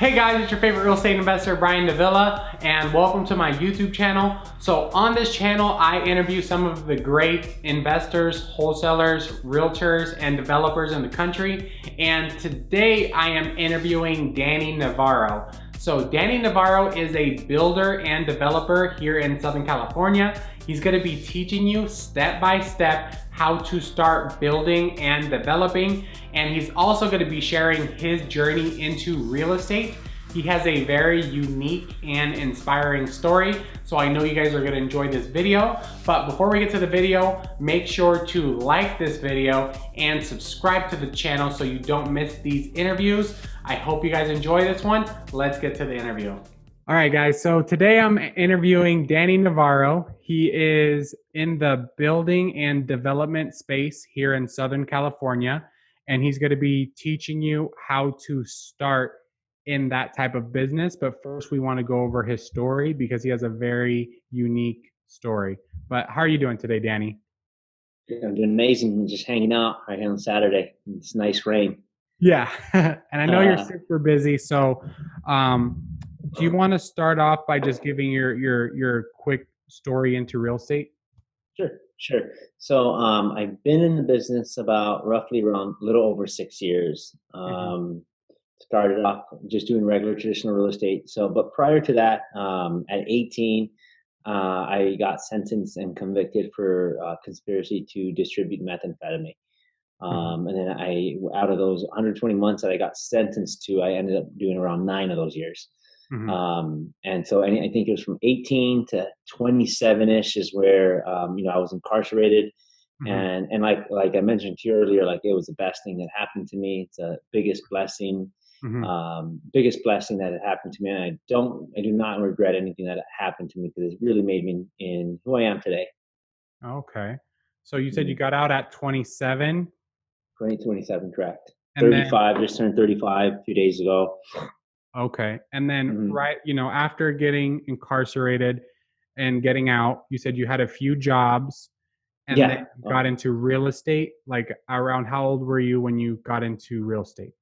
Hey guys, it's your favorite real estate investor, Brian Davila, and welcome to my YouTube channel. So on this channel, I interview some of the great investors, wholesalers, realtors, and developers in the country. And today I am interviewing Danny Navarro. So Danny Navarro is a builder and developer here in Southern California. He's gonna be teaching you step by step how to start building and developing. And he's also gonna be sharing his journey into real estate. He has a very unique and inspiring story, so I know you guys are gonna enjoy this video. But before we get to the video, make sure to like this video and subscribe to the channel so you don't miss these interviews. I hope you guys enjoy this one. Let's get to the interview. All right, guys. So today I'm interviewing Danny Navarro. He is in the building and development space here in Southern California, and he's going to be teaching you how to start in that type of business. But first, we want to go over his story because he has a very unique story. But how are you doing today, Danny? I'm doing amazing. Just hanging out right here on Saturday. It's nice rain. Yeah, and I know you're Uh, super busy. So, um, do you want to start off by just giving your quick story into real estate? sure. So I've been in the business about roughly around a little over 6 years. Hmm. Started off just doing regular traditional real estate. So, but prior to that, at 18, I got sentenced and convicted for conspiracy to distribute methamphetamine. Hmm. And then out of those 120 months that I got sentenced to, I ended up doing around 9 of those years. Hmm. And so I think it was from 18 to 27-ish is where, I was incarcerated. Hmm. And like I mentioned to you earlier, like it was the best thing that happened to me. It's the Hmm. biggest blessing that had happened to me. And I do not regret anything that happened to me because it really made me in who I am today. Okay. So you said you Mm. got out at 27, 2027, correct. and then 35, just turned 35 a few days ago. okay, and then Mhm. right, after getting incarcerated and getting out, you said you had a few jobs, and then Yeah. you got into real estate. Like around how old were you when you got into real estate?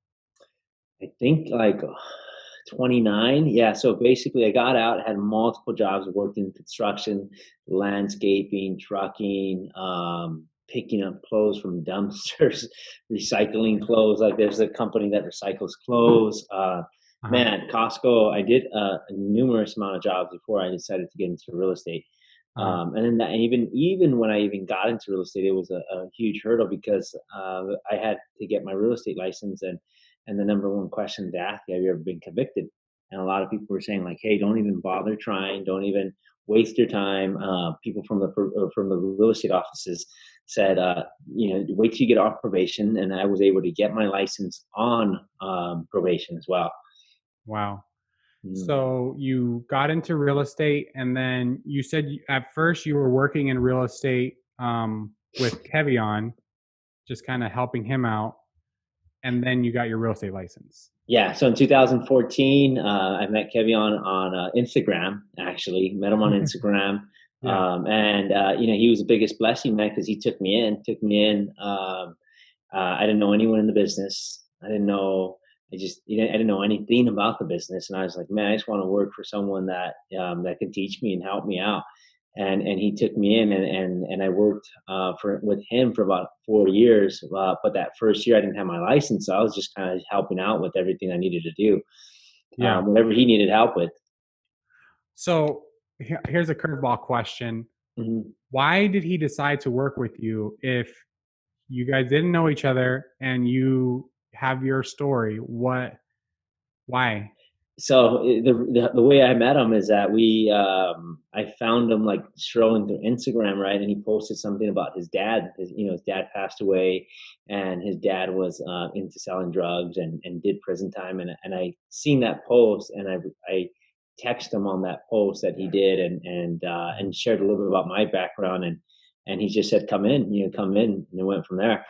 I think like 29. Yeah. So basically, I got out, had multiple jobs, worked in construction, landscaping, trucking, picking up clothes from dumpsters, recycling clothes. Like there's a company that recycles clothes. Uh-huh. Man, Costco. I did a numerous amount of jobs before I decided to get into real estate. Uh-huh. And then even when I even got into real estate, it was a huge hurdle because I had to get my real estate license, and the number one question to ask, have you ever been convicted? And a lot of people were saying like, hey, don't even bother trying, don't even waste your time. People from the real estate offices said, wait till you get off probation, and I was able to get my license on probation as well. Wow. Mm. So you got into real estate, and then you said at first you were working in real estate with Kevion, just kind of helping him out, and then you got your real estate license. Yeah, so in 2014, I met Kevin on Instagram. Actually, met him on Instagram, Yeah. and he was the biggest blessing, man, because he took me in. I didn't know anyone in the business. I didn't know. I didn't know anything about the business, and I was like, man, I just want to work for someone that can teach me and help me out. And he took me in, and I worked for with him for about 4 years. But that first year, I didn't have my license, so I was just kind of helping out with everything I needed to do, Yeah. whatever he needed help with. So here's a curveball question. Mhm. Why did he decide to work with you if you guys didn't know each other and you have your story? Why? So the way I met him is that I found him like strolling through Instagram, right, and he posted something about his dad. His dad passed away, and his dad was into selling drugs and did prison time, and I seen that post, and I texted him on that post that he did, and shared a little bit about my background, and he just said, come in, come in, and it went from there.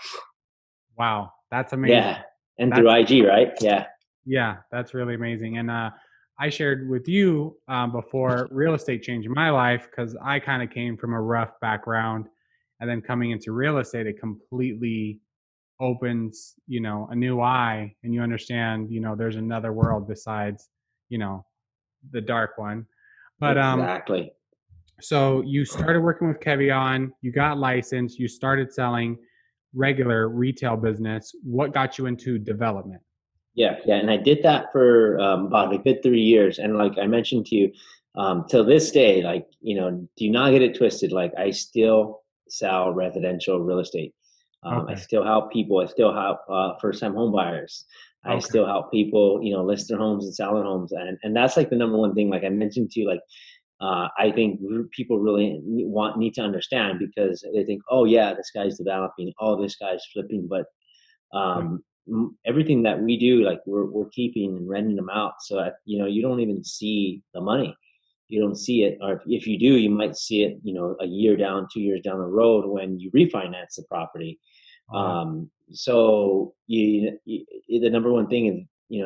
Wow, that's Yeah, amazing. and through That's IG, right? Yeah. Yeah, that's really amazing. And I shared with you before real estate changed my life because I kind of came from a rough background, and then coming into real estate, it completely opens, a new eye, and you understand, there's another world besides, you know, the dark one. But Exactly. so you started working with Kevion, you got licensed, you started selling regular retail business. What got you into development? Yeah, yeah, and I did that for about a good 3 years. And like I mentioned to you, till this day, like do not get it twisted. Like I still sell residential real estate. I Okay. still help people. I still help first-time home buyers. I Okay. still help people, list their homes and sell their homes, and that's like the number one thing. Like I mentioned to you, like I think people really need to understand because they think, oh yeah, this guy's developing, oh this guy's flipping, but Yeah. everything that we do, like we're keeping and renting them out. So that, you don't even see the money. You don't see it, or if you do, you might see it, a year down, 2 years down the road when you refinance the property. Oh yeah. So the number one thing is,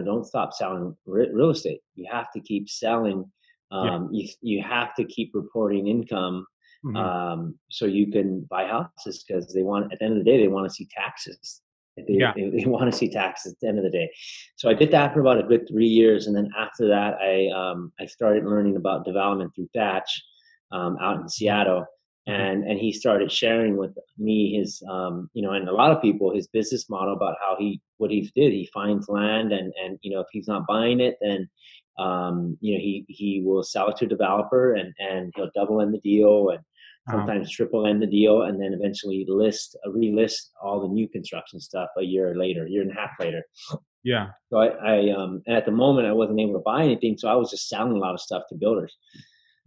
don't stop selling real estate. You have to keep selling. Yeah. You have to keep reporting income, Hmm. so you can buy houses because they want, at the end of the day, they want to see taxes. Yeah. They want to see taxes at the end of the day. So I did that for about a good 3 years, and then after that, I started learning about development through Thatch out in Seattle, Hmm. and he started sharing with me his and a lot of people his business model about how what he did. He finds land, and if he's not buying it, then he will sell it to a developer, and he'll double in the deal and Uh-huh. sometimes triple end the deal, and then eventually relist all the new construction stuff a year later, year and a half later. Yeah. So and at the moment I wasn't able to buy anything, so I was just selling a lot of stuff to builders.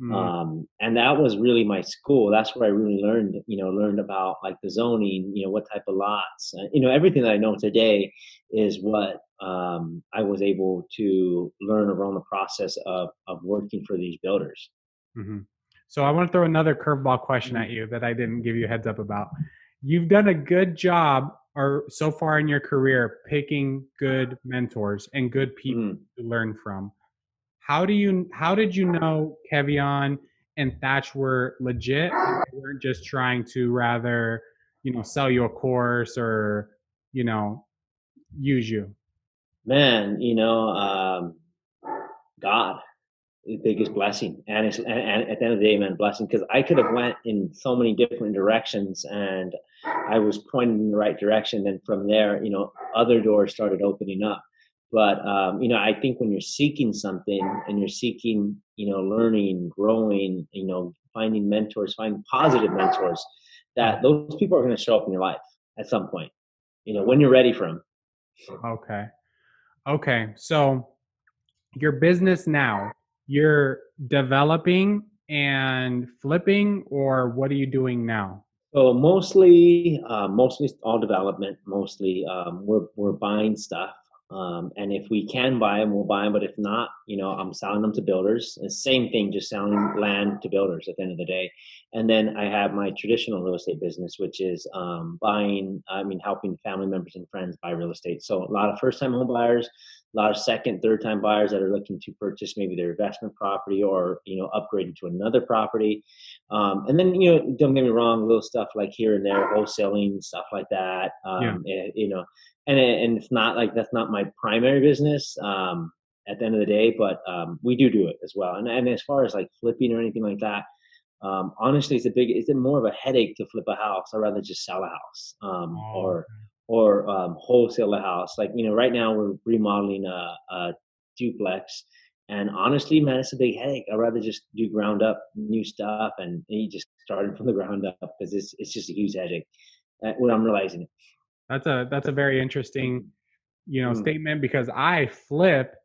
Mm, And that was really my school. That's where I really learned about like the zoning, what type of lots, everything that I know today is what I was able to learn around the process of working for these builders. hmm. So I want to throw another curveball question at you that I didn't give you a heads up about. You've done a good job, or so far in your career, picking good mentors and good people Mm. to learn from. How did you know Kevion and Thatch were legit and they weren't just trying to rather, sell you a course or, you know, use you? Man, God, the biggest blessing, and at the end of the day, man, blessing, because I could have went in so many different directions, and I was pointed in the right direction. And from there, other doors started opening up. But I think when you're seeking something and you're seeking, learning, growing, finding mentors, finding positive mentors, Uh, that those people are going to show up in your life at some point. When you're ready for them. okay. Okay. So your business now, you're developing and flipping, or what are you doing now? So mostly all development. Mostly, we're buying stuff, and if we can buy them, we'll buy them. But if not, I'm selling them to builders. And same thing, just selling land to builders at the end of the day. And then I have my traditional real estate business, which is buying. I mean, helping family members and friends buy real estate. So a lot of first-time home buyers, a lot of second, third-time buyers that are looking to purchase maybe their investment property or upgrade into another property. And then, don't get me wrong, little stuff like here and there, wholesaling, stuff like that. Yeah. And it's not like that's not my primary business at the end of the day, but we do it as well. And as far as like flipping or anything like that, honestly, it's more of a headache to flip a house. I'd rather just sell a house, Oh, or wholesale a house. Like right now, we're remodeling a duplex, and honestly, man, it's a big headache. I'd rather just do ground up new stuff, and you just starting from the ground up because it's just a huge headache. When I'm realizing it. that's a very interesting, Mm, mm. statement because I flip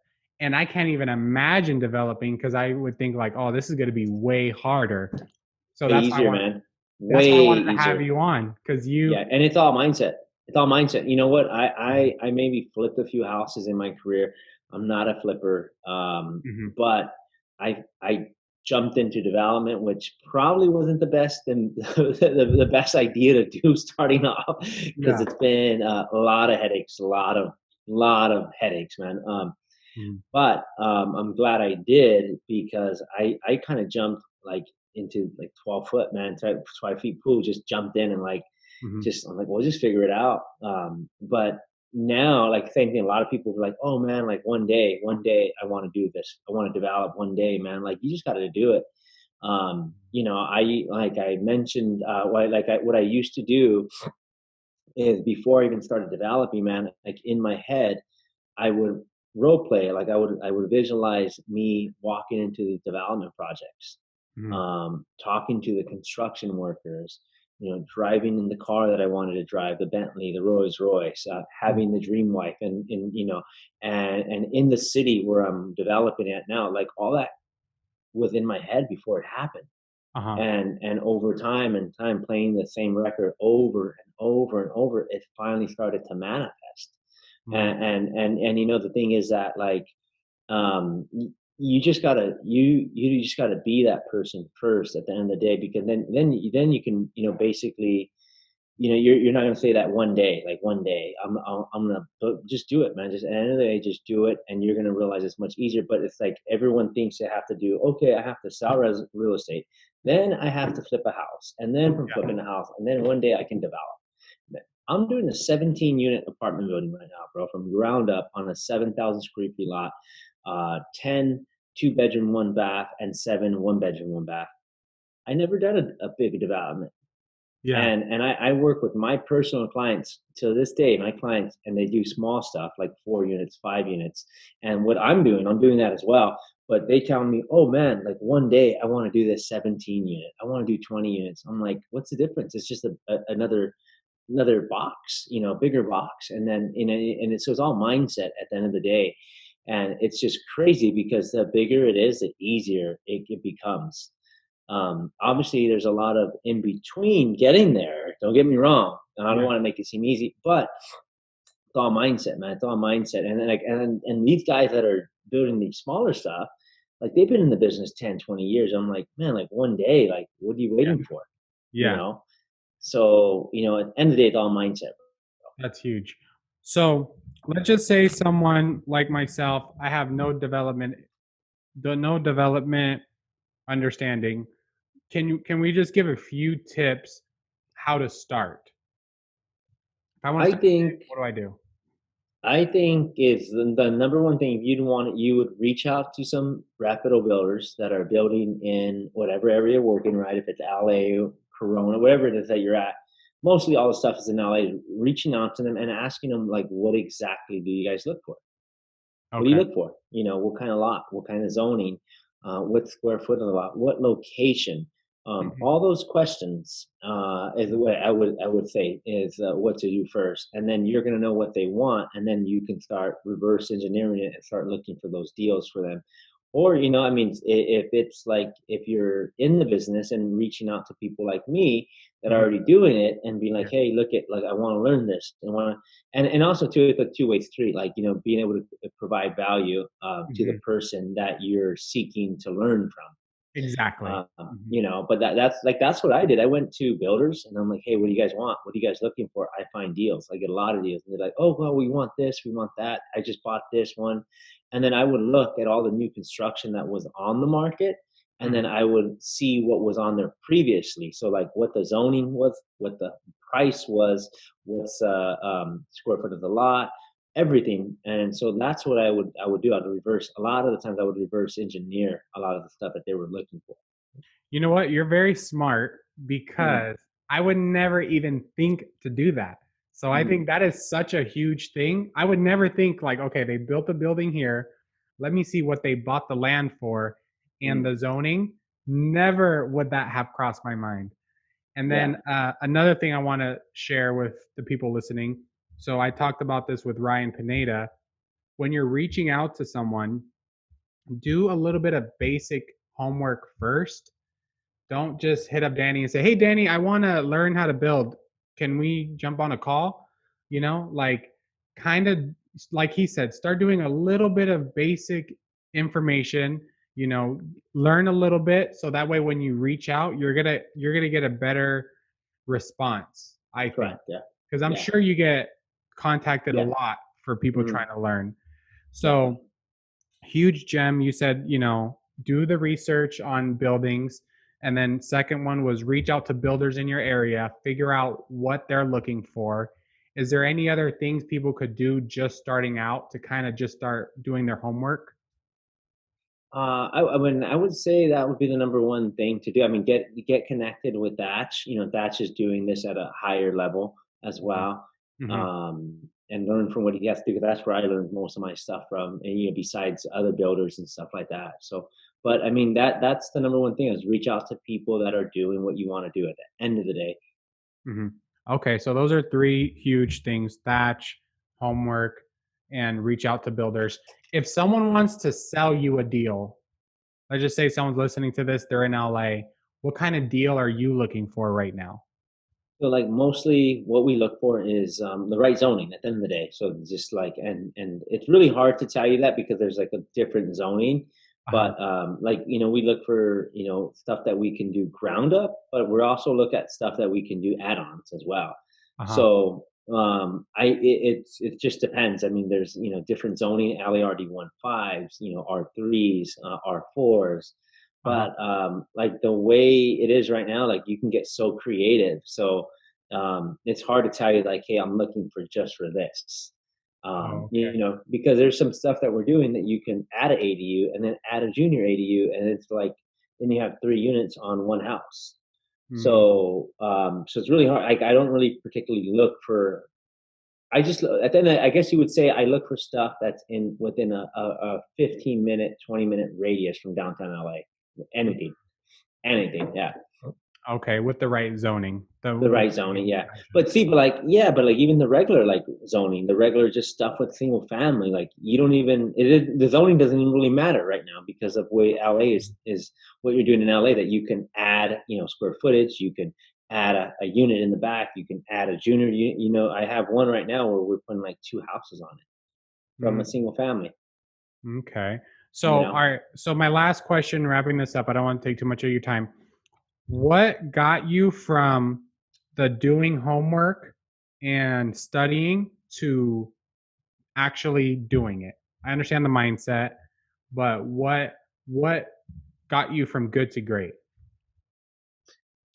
and I can't even imagine developing because I would think like, oh, this is going to be way harder. So Way easier, man. that's why I Way wanted to have easier. you on because Yeah, and it's all mindset. It's all mindset. You know what? I maybe flipped a few houses in my career. I'm not a flipper, Mhm. but I jumped into development, which probably wasn't the best and the best idea to do starting off because Yeah. it's been a lot of headaches, a lot of headaches, man. Mhm. But I'm glad I did because I kind of jumped like into like 12 foot, man, 5 feet pool, just jumped in and like Hmm. Just I'm like, we'll just figure it out. But now, like same thing. A lot of people are like, oh man, like one day I want to do this. I want to develop one day, man. Like you just got to do it. I like I mentioned, what I used to do is before I even started developing, man. Like in my head, I would role play, like I would visualize me walking into the development projects, Hmm. talking to the construction workers, driving in the car that I wanted to drive, the Bentley, the Rolls Royce, having the dream wife, and in the city where I'm developing it now, like all that was in my head before it happened. Uh-huh. And over time and time playing the same record over and over and over, it finally started to manifest. Mm. And the thing is that, like, you just gotta you just gotta be that person first at the end of the day, because then you can, basically, you're not gonna say that one day, like one day I'm gonna, but just do it, man. Just at the end of the day, just do it, and you're gonna realize it's much easier. But it's like everyone thinks they have to do. Okay, I have to sell real estate, then I have to flip a house, and then from Yeah. flipping a house, and then one day I can develop. I'm doing a 17 unit apartment building right now, bro, from ground up on a 7,000 square feet lot, 10 2 bedroom, one bath, and 7 1 bedroom, one bath. I never done a big development. Yeah. And I work with my personal clients to this day, my clients, and they do small stuff like 4 units, 5 units. And what I'm doing that as well. But they tell me, oh man, like one day I want to do this 17 unit. I want to do 20 units. I'm like, what's the difference? It's just another box, bigger box. And then, so it's all mindset at the end of the day. And it's just crazy because the bigger it is, the easier it becomes. Obviously, there's a lot of in between getting there. Don't get me wrong, and I don't Yeah. want to make it seem easy, but it's all mindset, man. It's all mindset. And then, like, and these guys that are building these smaller stuff, like they've been in the business 10, 20 years. I'm like, man, like one day, like, what are you Yeah. waiting for? You Yeah. know? So, at the end of the day, it's all mindset. That's huge. So let's just say someone like myself, I have no development understanding. Can we just give a few tips how to start? If I want to I start today, think what do I do? I think is the number one thing. If you'd want it, you would reach out to some reputable builders that are building in whatever area you're working, right? If it's LA, Corona, whatever it is that you're at. Mostly all the stuff is in LA. Reaching out to them and asking them, like, what exactly do you guys look for? What do you Okay. look for? What kind of lot? What kind of zoning? What square foot of the lot? What location? Mhm. All those questions is the way I would say is what to do first, and then you're going to know what they want, and then you can start reverse engineering it and start looking for those deals for them. Or, I mean, if it's like if you're in the business and reaching out to people like me that are Mhm. already doing it and being Yeah. like, hey, look at, like, I want to learn this and want to, and also too, it's a two-way street, like, being able to provide value to the Mhm. person that you're seeking to learn from. Exactly. Mhm. But that's what I did. I went to builders and I'm like, hey, what do you guys want? What are you guys looking for? I find deals. I get a lot of deals. And they're like, oh, well, we want this, we want that. I just bought this one. And then I would look at all the new construction that was on the market. And then Mhm. I would see what was on there previously. So, like, what the zoning was, what the price was, what's square foot of the lot, everything. And so that's what I would do. I'd reverse, a lot of the times I would reverse engineer a lot of the stuff that they were looking for. You know what? You're very smart Mm, because I would never even think to do that. So I mm, think that is such a huge thing. I would never think like, okay, they built a building here. Let me see what they bought the land for and mm. the zoning. Never would that have crossed my mind. And Yeah. then another thing I want to share with the people listening. So I talked about this with Ryan Pineda. When you're reaching out to someone, do a little bit of basic homework first. Don't just hit up Danny and say, "Hey, Danny, I want to learn how to build. Can we jump on a call?" Like kind of like he said, start doing a little bit of basic information. You know, learn a little bit so that way when you reach out, you're gonna get a better response. I think Correct. Yeah. because I'm Yeah. sure you get contacted a Yeah. lot for people Mm, trying to learn. yeah. So huge gem. You said, do the research on buildings. And then second one was reach out to builders in your area, figure out what they're looking for. Is there any other things people could do just starting out to kind of just start doing their homework? I would say that would be the number one thing to do. I mean, get connected with Thatch. You know, Thatch is doing this at a higher level as well, Mm-hmm. and learn from what he has to do. 'Cause that's where I learned most of my stuff from, and besides other builders and stuff like that. So, but I mean, that's the number one thing is reach out to people that are doing what you want to do at the end of the day. Hmm. Okay, so those are three huge things: thatch, homework, and reach out to builders. If someone wants to sell you a deal, let's just say someone's listening to this, they're in LA. What kind of deal are you looking for right now? So like mostly what we look for is the right zoning at the end of the day. So just like and it's really hard to tell you that because there's like a different zoning. Uh huh. But like we look for stuff that we can do ground up, but we're also look at stuff that we can do add-ons as well. Uh huh. So it just depends. I mean, there's different zoning, LARD 1.5s, R3s, R4s, Uh huh. but like the way it is right now, like you can get so creative. So it's hard to tell you like, hey, I'm looking for just for this. Oh, okay. Because there's some stuff that we're doing that you can add an ADU and then add a junior ADU, and it's like then you have 3 units on one house. Mm, So it's really hard. Like I don't really particularly look for. I just at the end, I guess you would say I look for stuff that's in within a 15-minute, 20-minute radius from downtown LA. Anything, anything, yeah. okay, with the right zoning. The The right zoning, yeah. gotcha. But see, but like even the regular like zoning, the regular just stuff with single family, like you don't even the zoning doesn't even really matter right now because of way LA is what you're doing in LA that you can add, square footage, you can add a unit in the back, you can add a junior unit. I have one right now where we're putting like two houses on it from a Mm, single family, okay. you So, all know. right. So, my last question, wrapping this up, I don't want to take too much of your time. What got you from the doing homework and studying to actually doing it? I understand the mindset, but what got you from good to great?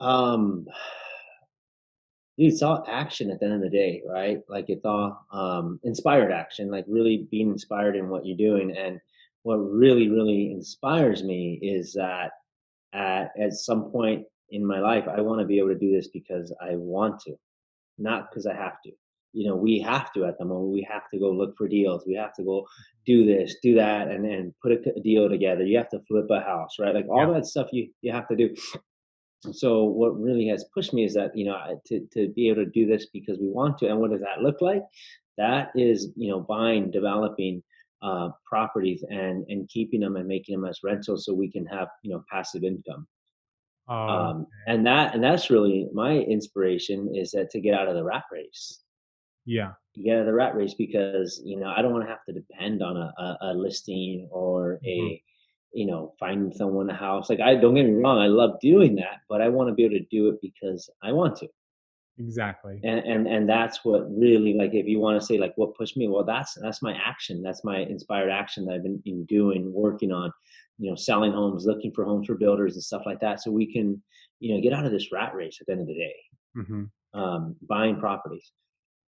Um it's all action at the end of the day, right? Like it's all inspired action, like really being inspired in what you're doing. And what really, really inspires me is that at some point in my life, I want to be able to do this because I want to, not because I have to. We have to at the moment. We have to go look for deals. We have to go do this, do that, and then put a deal together. You have to flip a house, right? Like Yeah. all that stuff you have to do. So what really has pushed me is that to be able to do this because we want to. And what does that look like? That is buying, developing properties and keeping them and making them as rentals so we can have passive income. Oh, And that's really my inspiration is that to get out of the rat race. yeah. Get out of the rat race because I don't want to have to depend on a listing or Hmm. finding someone a house. Like I don't get me wrong, I love doing that, but I want to be able to do it because I want to. Exactly. And that's what really, like, if you want to say like what pushed me, well, that's my action. That's my inspired action that I've been doing, working on, selling homes, looking for homes for builders and stuff like that, so we can get out of this rat race at the end of the day. Hmm. Buying properties.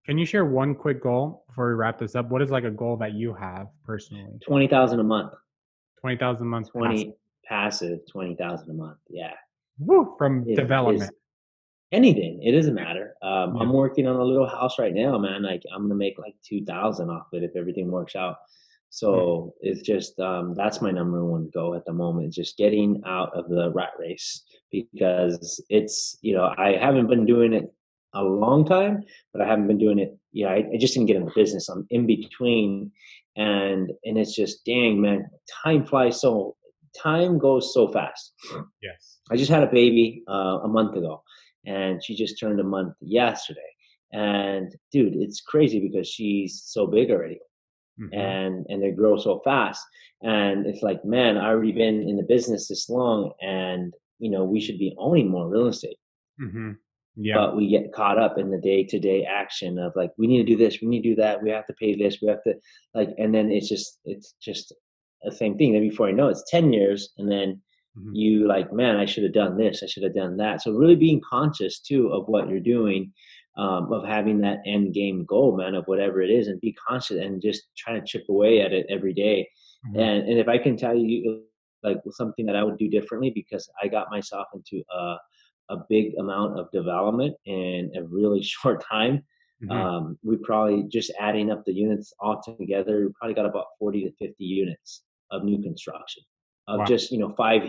Can you share one quick goal before we wrap this up? What is like a goal that you have personally? 20,000 a month. 20,000 a month passive. 20 passive, 20,000 a month. Yeah. Woo! From Is development. anything. It doesn't matter. Yeah. I'm working on a little house right now, man. Like I'm gonna make like 2,000 off it if everything works out. Mhm. So it's just that's my number one goal at the moment, just getting out of the rat race because it's I haven't been doing it a long time, but I haven't been doing it. Yeah, I just didn't get in the business. I'm in between, and it's just dang man, time flies so time goes so fast. Yes. I just had a baby a month ago, and she just turned a month yesterday. And dude, it's crazy because she's so big already, Mhm. and they grow so fast. And it's like, man, I already been in the business this long, and we should be owning more real estate. Mhm. Yeah. But we get caught up in the day to day action of like, we need to do this, we need to do that, we have to pay this, we have to and then it's just the same thing. Then before I know it, it's 10 years, and then Mhm. you like, man, I should have done this, I should have done that. So really being conscious too of what you're doing, of having that end game goal, man, of whatever it is, and be conscious and just try to chip away at it every day. Mhm. And if I can tell you, like something that I would do differently, because I got myself into a big amount of development in a really short time. Mhm. We probably, just adding up the units all together, we probably got about 40 to 50 units of new construction, of Wow. just, 5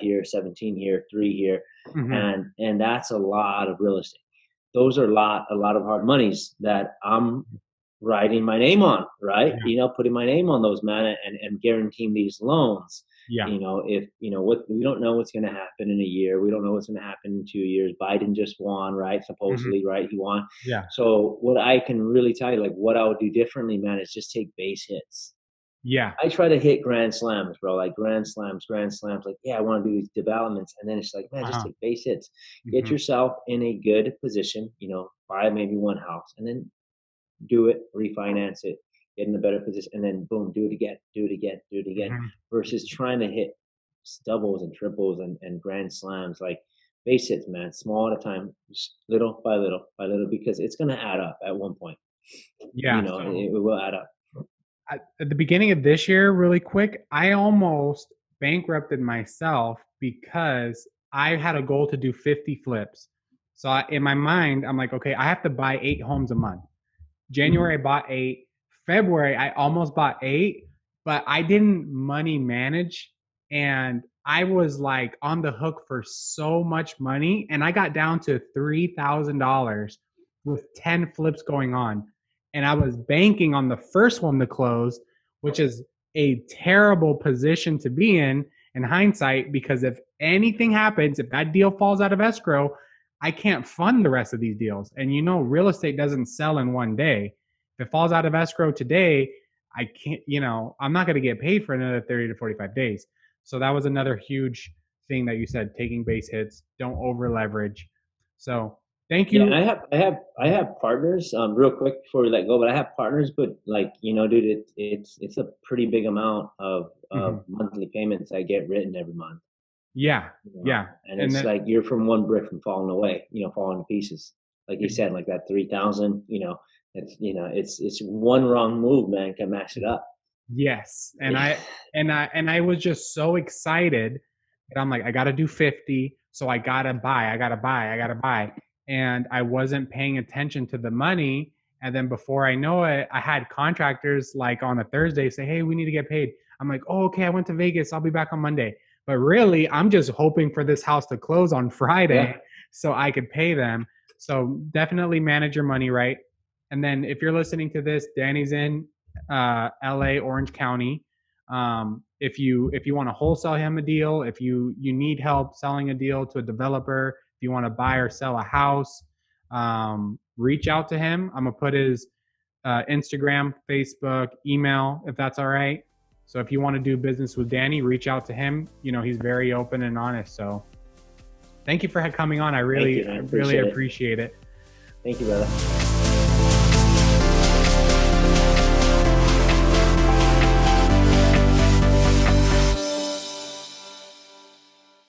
here, 17 here, 3 here, Mhm. and that's a lot of real estate. Those are a lot of hard monies that I'm writing my name on, right? Yeah. Putting my name on those, man, and guaranteeing these loans. Yeah. If what, we don't know what's going to happen in a year, we don't know what's going to happen in 2 years. Biden just won, right? Mhm. Supposedly, right? He won. Yeah. So what I can really tell you, like what I would do differently, man, is just take base hits. Yeah. I try to hit grand slams, bro, like grand slams. Like, yeah, I want to do these developments. And then it's like, man, just Uh-huh. take base hits. Get Mhm. yourself in a good position, buy maybe one house and then do it, refinance it, get in a better position, and then boom, do it again, do it again, do it again, Mhm. versus trying to hit doubles and triples and grand slams. Like base hits, man, small at a time, just little by little by little, because it's going to add up at one point. Yeah. It will add up. At the beginning of this year, really quick, I almost bankrupted myself because I had a goal to do 50 flips. So in my mind, I'm like, okay, I have to buy 8 homes a month. January, I bought 8. February, I almost bought 8, but I didn't money manage. And I was like on the hook for so much money. And I got down to $3,000 with 10 flips going on. And I was banking on the first one to close, which is a terrible position to be in hindsight, because if anything happens, if that deal falls out of escrow, I can't fund the rest of these deals. And real estate doesn't sell in one day. If it falls out of escrow today, I can't, I'm not going to get paid for another 30 to 45 days. So that was another huge thing that you said, taking base hits, don't over leverage. So thank Yeah, and you. I have partners. Real quick before we let go, but I have partners, but like, dude, it's a pretty big amount of Mhm. monthly payments I get written every month. Yeah. Yeah. And And it's then, like you're from one brick from falling away, falling to pieces. Like you said, like that 3,000. It's one wrong move, man, can mash it up. yes, and I was just so excited that I'm like, I gotta do 50, so I gotta buy, and I wasn't paying attention to the money. And then before I know it, I had contractors like on a Thursday say, "Hey, we need to get paid." I'm like, "Oh, okay, I went to Vegas. I'll be back on Monday." But really, I'm just hoping for this house to close on Friday Yeah. so I could pay them. So definitely manage your money right. And then if you're listening to this, Danny's in LA, Orange County. If you want to wholesale him a deal, if you need help selling a deal to a developer, if you want to buy or sell a house, reach out to him. I'm gonna put his Instagram, Facebook, email, if that's all right. So if you want to do business with Danny, reach out to him. He's very open and honest. So thank you for coming on. I Thank really, you, man. really Appreciate it. appreciate it. Thank you, brother.